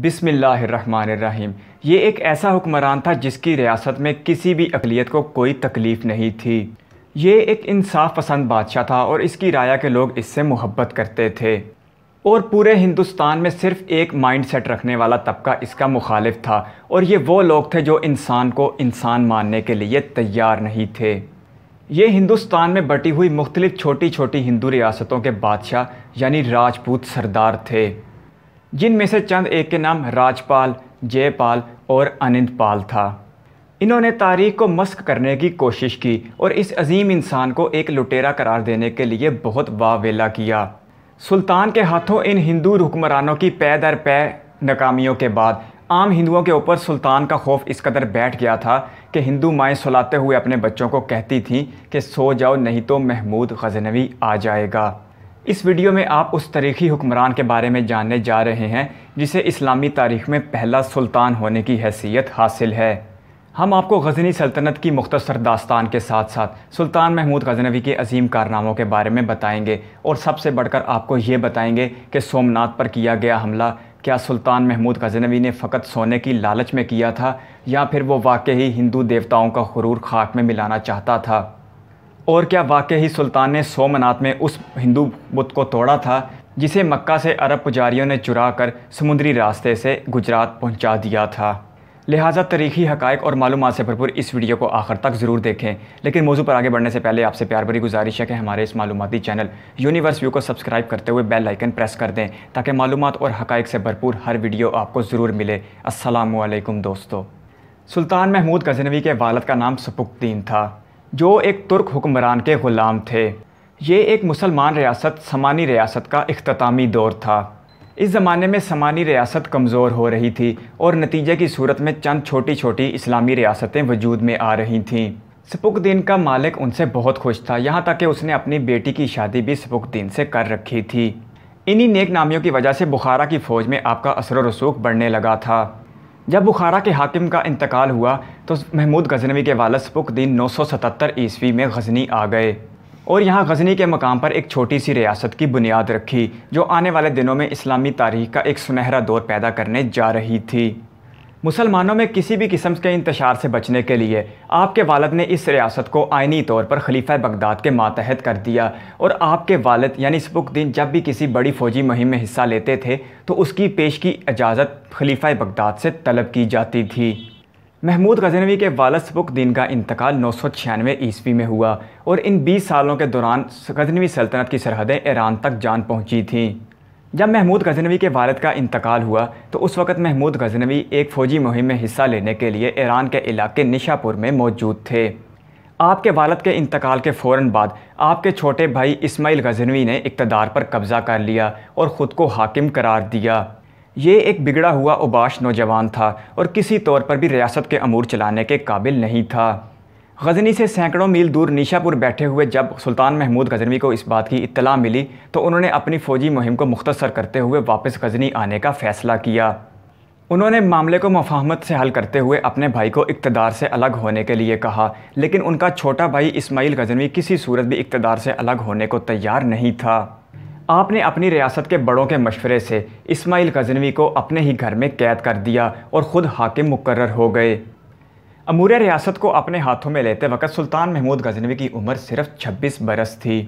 بسم اللہ الرحمن الرحیم۔ یہ ایک ایسا حکمران تھا جس کی ریاست میں کسی بھی اقلیت کو کوئی تکلیف نہیں تھی۔ یہ ایک انصاف پسند بادشاہ تھا اور اس کی رعایا کے لوگ اس سے محبت کرتے تھے، اور پورے ہندوستان میں صرف ایک مائنڈ سیٹ رکھنے والا طبقہ اس کا مخالف تھا، اور یہ وہ لوگ تھے جو انسان کو انسان ماننے کے لیے تیار نہیں تھے۔ یہ ہندوستان میں بٹی ہوئی مختلف چھوٹی چھوٹی ہندو ریاستوں کے بادشاہ یعنی راجپوت سردار تھے، جن میں سے چند ایک کے نام راجپال، جے پال اور انند پال تھا۔ انہوں نے تاریخ کو مسخ کرنے کی کوشش کی اور اس عظیم انسان کو ایک لٹیرا قرار دینے کے لیے بہت واویلا کیا۔ سلطان کے ہاتھوں ان ہندو حکمرانوں کی پے در پے ناکامیوں کے بعد عام ہندوؤں کے اوپر سلطان کا خوف اس قدر بیٹھ گیا تھا کہ ہندو مائیں سلاتے ہوئے اپنے بچوں کو کہتی تھیں کہ سو جاؤ نہیں تو محمود غزنوی آ جائے گا۔ اس ویڈیو میں آپ اس تاریخی حکمران کے بارے میں جاننے جا رہے ہیں جسے اسلامی تاریخ میں پہلا سلطان ہونے کی حیثیت حاصل ہے۔ ہم آپ کو غزنی سلطنت کی مختصر داستان کے ساتھ ساتھ سلطان محمود غزنوی کے عظیم کارناموں کے بارے میں بتائیں گے، اور سب سے بڑھ کر آپ کو یہ بتائیں گے کہ سومناتھ پر کیا گیا حملہ کیا سلطان محمود غزنوی نے فقط سونے کی لالچ میں کیا تھا، یا پھر وہ واقعی ہندو دیوتاؤں کا غرور خاک میں ملانا چاہتا تھا، اور کیا واقعی سلطان نے سومناتھ میں اس ہندو بت کو توڑا تھا جسے مکہ سے عرب پجاریوں نے چرا کر سمندری راستے سے گجرات پہنچا دیا تھا۔ لہٰذا تاریخی حقائق اور معلومات سے بھرپور اس ویڈیو کو آخر تک ضرور دیکھیں، لیکن موضوع پر آگے بڑھنے سے پہلے آپ سے پیار بھری گزارش ہے کہ ہمارے اس معلوماتی چینل یونیورس ویو کو سبسکرائب کرتے ہوئے بیل آئیکن پریس کر دیں تاکہ معلومات اور حقائق سے بھرپور ہر ویڈیو آپ کو ضرور ملے۔ السلام علیکم دوستو۔ سلطان محمود غزنوی کے والد کا نام سپک الدین تھا، جو ایک ترک حکمران کے غلام تھے۔ یہ ایک مسلمان ریاست سمانی ریاست کا اختتامی دور تھا۔ اس زمانے میں سمانی ریاست کمزور ہو رہی تھی اور نتیجے کی صورت میں چند چھوٹی چھوٹی اسلامی ریاستیں وجود میں آ رہی تھیں۔ سپک الدین کا مالک ان سے بہت خوش تھا، یہاں تک کہ اس نے اپنی بیٹی کی شادی بھی سپک الدین سے کر رکھی تھی۔ انہی نیک نامیوں کی وجہ سے بخارا کی فوج میں آپ کا اثر و رسوخ بڑھنے لگا تھا۔ جب بخارا کے حاکم کا انتقال ہوا تو محمود غزنوی کے والد سپک الدین 977 عیسوی میں غزنی آ گئے اور یہاں غزنی کے مقام پر ایک چھوٹی سی ریاست کی بنیاد رکھی جو آنے والے دنوں میں اسلامی تاریخ کا ایک سنہرا دور پیدا کرنے جا رہی تھی۔ مسلمانوں میں کسی بھی قسم کے انتشار سے بچنے کے لیے آپ کے والد نے اس ریاست کو آئینی طور پر خلیفہ بغداد کے ماتحت کر دیا، اور آپ کے والد یعنی سپک الدین جب بھی کسی بڑی فوجی مہم میں حصہ لیتے تھے تو اس کی پیش کی اجازت خلیفہ بغداد سے طلب کی جاتی تھی۔ محمود غزنوی کے والد سپک الدین کا انتقال 996 عیسوی میں ہوا، اور ان 20 سالوں کے دوران غزنوی سلطنت کی سرحدیں ایران تک جان پہنچی تھیں۔ جب محمود غزنوی کے والد کا انتقال ہوا تو اس وقت محمود غزنوی ایک فوجی مہم میں حصہ لینے کے لیے ایران کے علاقے نشا پور میں موجود تھے۔ آپ کے والد کے انتقال کے فوراً بعد آپ کے چھوٹے بھائی اسماعیل غزنوی نے اقتدار پر قبضہ کر لیا اور خود کو حاکم قرار دیا۔ یہ ایک بگڑا ہوا اوباش نوجوان تھا اور کسی طور پر بھی ریاست کے امور چلانے کے قابل نہیں تھا۔ غزنی سے سینکڑوں میل دور نیشا پور بیٹھے ہوئے جب سلطان محمود غزنوی کو اس بات کی اطلاع ملی تو انہوں نے اپنی فوجی مہم کو مختصر کرتے ہوئے واپس غزنی آنے کا فیصلہ کیا۔ انہوں نے معاملے کو مفاہمت سے حل کرتے ہوئے اپنے بھائی کو اقتدار سے الگ ہونے کے لیے کہا، لیکن ان کا چھوٹا بھائی اسماعیل غزنوی کسی صورت بھی اقتدار سے الگ ہونے کو تیار نہیں تھا۔ آپ نے اپنی ریاست کے بڑوں کے مشورے سے اسماعیل غزنوی کو اپنے ہی گھر میں قید کر دیا اور خود حاکم مقرر ہو گئے۔ امور ریاست کو اپنے ہاتھوں میں لیتے وقت سلطان محمود غزنوی کی عمر صرف 26 برس تھی۔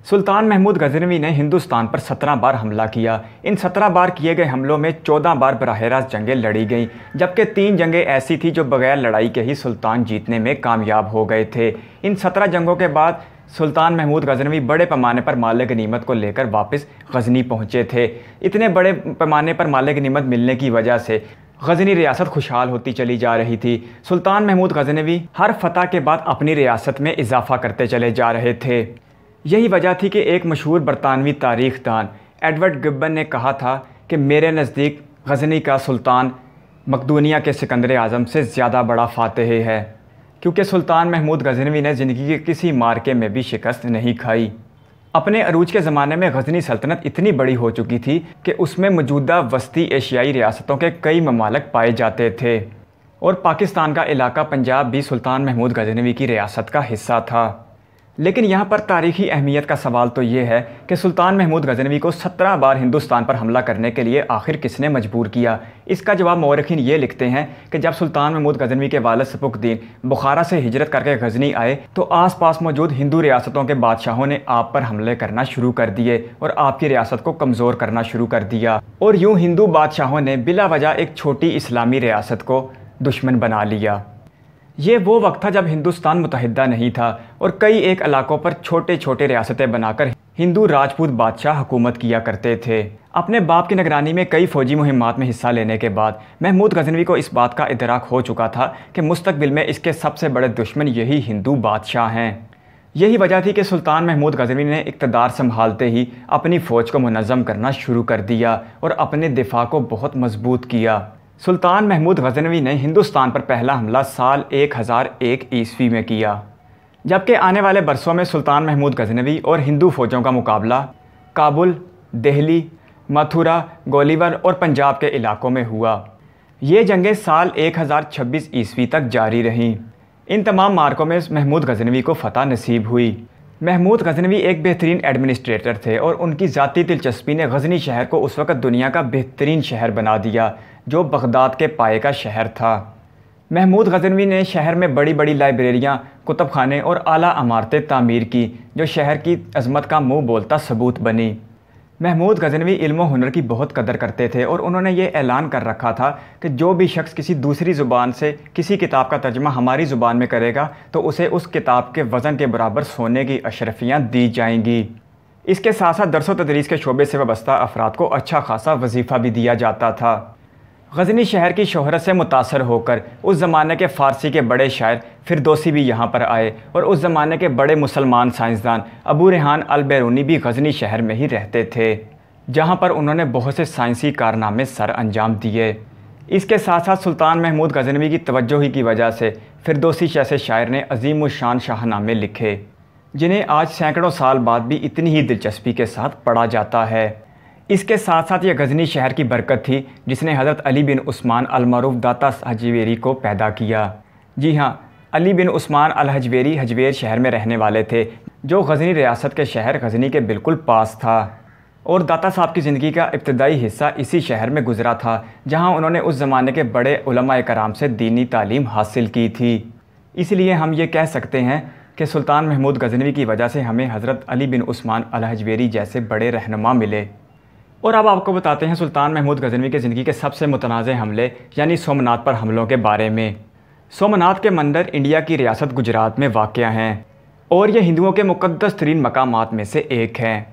سلطان محمود غزنوی نے ہندوستان پر 17 بار حملہ کیا۔ ان 17 بار کیے گئے حملوں میں 14 بار براہ راست جنگیں لڑی گئیں، جبکہ 3 جنگیں ایسی تھیں جو بغیر لڑائی کے ہی سلطان جیتنے میں کامیاب ہو گئے تھے۔ ان 17 جنگوں کے بعد سلطان محمود غزنوی بڑے پیمانے پر مال غنیمت کو لے کر واپس غزنی پہنچے تھے۔ اتنے بڑے پیمانے پر مال غنیمت ملنے کی وجہ سے غزنی ریاست خوشحال ہوتی چلی جا رہی تھی۔ سلطان محمود غزنوی ہر فتح کے بعد اپنی ریاست میں اضافہ کرتے چلے جا رہے تھے۔ یہی وجہ تھی کہ ایک مشہور برطانوی تاریخ دان ایڈورڈ گبن نے کہا تھا کہ میرے نزدیک غزنی کا سلطان مقدونیہ کے سکندر اعظم سے زیادہ بڑا فاتح ہے، کیونکہ سلطان محمود غزنوی نے زندگی کے کسی مارکے میں بھی شکست نہیں کھائی۔ اپنے عروج کے زمانے میں غزنی سلطنت اتنی بڑی ہو چکی تھی کہ اس میں موجودہ وسطی ایشیائی ریاستوں کے کئی ممالک پائے جاتے تھے، اور پاکستان کا علاقہ پنجاب بھی سلطان محمود غزنوی کی ریاست کا حصہ تھا۔ لیکن یہاں پر تاریخی اہمیت کا سوال تو یہ ہے کہ سلطان محمود غزنوی کو 17 بار ہندوستان پر حملہ کرنے کے لیے آخر کس نے مجبور کیا؟ اس کا جواب مورخین یہ لکھتے ہیں کہ جب سلطان محمود غزنوی کے والد سبکدین بخارا سے ہجرت کر کے غزنی آئے تو آس پاس موجود ہندو ریاستوں کے بادشاہوں نے آپ پر حملے کرنا شروع کر دیے اور آپ کی ریاست کو کمزور کرنا شروع کر دیا، اور یوں ہندو بادشاہوں نے بلا وجہ ایک چھوٹی اسلامی ریاست کو دشمن بنا لیا۔ یہ وہ وقت تھا جب ہندوستان متحدہ نہیں تھا اور کئی ایک علاقوں پر چھوٹے چھوٹے ریاستیں بنا کر ہندو راجپوت بادشاہ حکومت کیا کرتے تھے۔ اپنے باپ کی نگرانی میں کئی فوجی مہمات میں حصہ لینے کے بعد محمود غزنوی کو اس بات کا ادراک ہو چکا تھا کہ مستقبل میں اس کے سب سے بڑے دشمن یہی ہندو بادشاہ ہیں۔ یہی وجہ تھی کہ سلطان محمود غزنوی نے اقتدار سنبھالتے ہی اپنی فوج کو منظم کرنا شروع کر دیا اور اپنے دفاع کو بہت مضبوط کیا۔ سلطان محمود غزنوی نے ہندوستان پر پہلا حملہ سال 1001 عیسوی میں کیا، جبکہ آنے والے برسوں میں سلطان محمود غزنوی اور ہندو فوجوں کا مقابلہ کابل، دہلی، متھرا، گولیور اور پنجاب کے علاقوں میں ہوا۔ یہ جنگیں سال 1026 عیسوی تک جاری رہیں۔ ان تمام معرکوں میں محمود غزنوی کو فتح نصیب ہوئی۔ محمود غزنوی ایک بہترین ایڈمنسٹریٹر تھے اور ان کی ذاتی دلچسپی نے غزنی شہر کو اس وقت دنیا کا بہترین شہر بنا دیا، جو بغداد کے پائے کا شہر تھا۔ محمود غزنوی نے شہر میں بڑی بڑی لائبریریاں، کتب خانے اور اعلیٰ عمارتیں تعمیر کی، جو شہر کی عظمت کا منہ بولتا ثبوت بنی۔ محمود غزنوی علم و ہنر کی بہت قدر کرتے تھے اور انہوں نے یہ اعلان کر رکھا تھا کہ جو بھی شخص کسی دوسری زبان سے کسی کتاب کا ترجمہ ہماری زبان میں کرے گا تو اسے اس کتاب کے وزن کے برابر سونے کی اشرفیاں دی جائیں گی۔ اس کے ساتھ ساتھ درس و تدریس کے شعبے سے وابستہ افراد کو اچھا خاصا وظیفہ بھی دیا جاتا تھا۔ غزنی شہر کی شہرت سے متاثر ہو کر اس زمانے کے فارسی کے بڑے شاعر فردوسی بھی یہاں پر آئے اور اس زمانے کے بڑے مسلمان سائنسدان ابو ریحان البیرونی بھی غزنی شہر میں ہی رہتے تھے، جہاں پر انہوں نے بہت سے سائنسی کارنامے سر انجام دیے۔ اس کے ساتھ ساتھ سلطان محمود غزنوی کی توجہ ہی کی وجہ سے فردوسی جیسے شاعر نے عظیم الشان شاہ نامے لکھے، جنہیں آج سینکڑوں سال بعد بھی اتنی ہی دلچسپی کے ساتھ پڑھا جاتا ہے۔ اس کے ساتھ ساتھ یہ غزنی شہر کی برکت تھی جس نے حضرت علی بن عثمان المعروف داتا حجویری کو پیدا کیا۔ جی ہاں، علی بن عثمان الحجویری حجویر شہر میں رہنے والے تھے، جو غزنی ریاست کے شہر غزنی کے بالکل پاس تھا، اور داتا صاحب کی زندگی کا ابتدائی حصہ اسی شہر میں گزرا تھا، جہاں انہوں نے اس زمانے کے بڑے علماء کرام سے دینی تعلیم حاصل کی تھی۔ اس لیے ہم یہ کہہ سکتے ہیں کہ سلطان محمود غزنوی کی وجہ سے ہمیں حضرت علی بن عثمان الحجویری جیسے بڑے رہنما ملے۔ اور اب آپ کو بتاتے ہیں سلطان محمود غزنوی کے زندگی کے سب سے متنازع حملے یعنی سومناتھ پر حملوں کے بارے میں۔ سومناتھ کے مندر انڈیا کی ریاست گجرات میں واقع ہیں اور یہ ہندوؤں کے مقدس ترین مقامات میں سے ایک ہے۔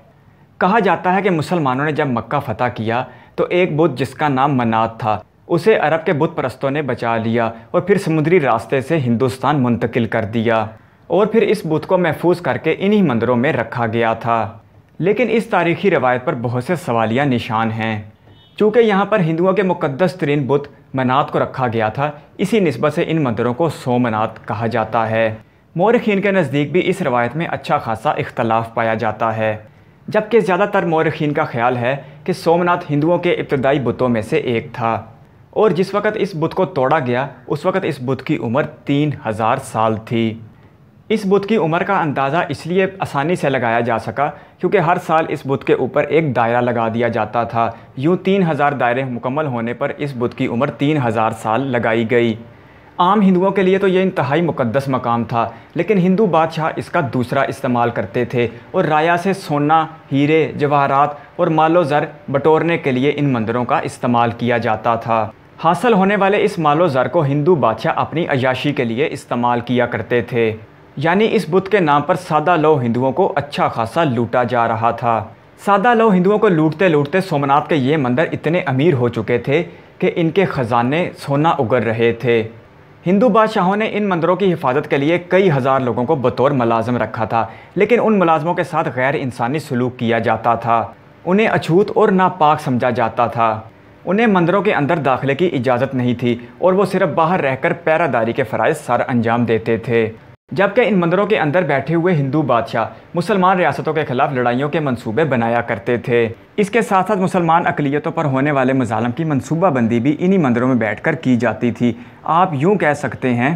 کہا جاتا ہے کہ مسلمانوں نے جب مکہ فتح کیا تو ایک بت جس کا نام منات تھا، اسے عرب کے بت پرستوں نے بچا لیا اور پھر سمندری راستے سے ہندوستان منتقل کر دیا، اور پھر اس بت کو محفوظ کر کے انہی مندروں میں رکھا گیا تھا۔ لیکن اس تاریخی روایت پر بہت سے سوالیہ نشان ہیں۔ چونکہ یہاں پر ہندوؤں کے مقدس ترین بت منات کو رکھا گیا تھا، اسی نسبت سے ان مندروں کو سومناتھ کہا جاتا ہے۔ مورخین کے نزدیک بھی اس روایت میں اچھا خاصا اختلاف پایا جاتا ہے، جبکہ زیادہ تر مورخین کا خیال ہے کہ سومناتھ ہندوؤں کے ابتدائی بتوں میں سے ایک تھا، اور جس وقت اس بت کو توڑا گیا اس وقت اس بت کی عمر 3000 سال تھی۔ اس بت کی عمر کا اندازہ اس لیے آسانی سے لگایا جا سکا کیونکہ ہر سال اس بت کے اوپر ایک دائرہ لگا دیا جاتا تھا، یوں 3000 دائرے مکمل ہونے پر اس بت کی عمر 3000 سال لگائی گئی۔ عام ہندوؤں کے لیے تو یہ انتہائی مقدس مقام تھا، لیکن ہندو بادشاہ اس کا دوسرا استعمال کرتے تھے اور رایا سے سونا، ہیرے، جواہرات اور مال و زر بٹورنے کے لیے ان مندروں کا استعمال کیا جاتا تھا۔ حاصل ہونے والے اس مال و زر کو ہندو بادشاہ اپنی عیاشی کے لیے استعمال کیا کرتے تھے، یعنی اس بت کے نام پر سادہ لو ہندوؤں کو اچھا خاصا لوٹا جا رہا تھا۔ سادہ لو ہندوؤں کو لوٹتے لوٹتے سومناتھ کے یہ مندر اتنے امیر ہو چکے تھے کہ ان کے خزانے سونا اگر رہے تھے۔ ہندو بادشاہوں نے ان مندروں کی حفاظت کے لیے کئی ہزار لوگوں کو بطور ملازم رکھا تھا، لیکن ان ملازموں کے ساتھ غیر انسانی سلوک کیا جاتا تھا، انہیں اچھوت اور ناپاک سمجھا جاتا تھا، انہیں مندروں کے اندر داخلے کی اجازت نہیں تھی اور وہ صرف باہر رہ کر پیرا داری کے فرائض سر انجام دیتے تھے، جبکہ ان مندروں کے اندر بیٹھے ہوئے ہندو بادشاہ مسلمان ریاستوں کے خلاف لڑائیوں کے منصوبے بنایا کرتے تھے۔ اس کے ساتھ ساتھ مسلمان اقلیتوں پر ہونے والے مظالم کی منصوبہ بندی بھی انہی مندروں میں بیٹھ کر کی جاتی تھی۔ آپ یوں کہہ سکتے ہیں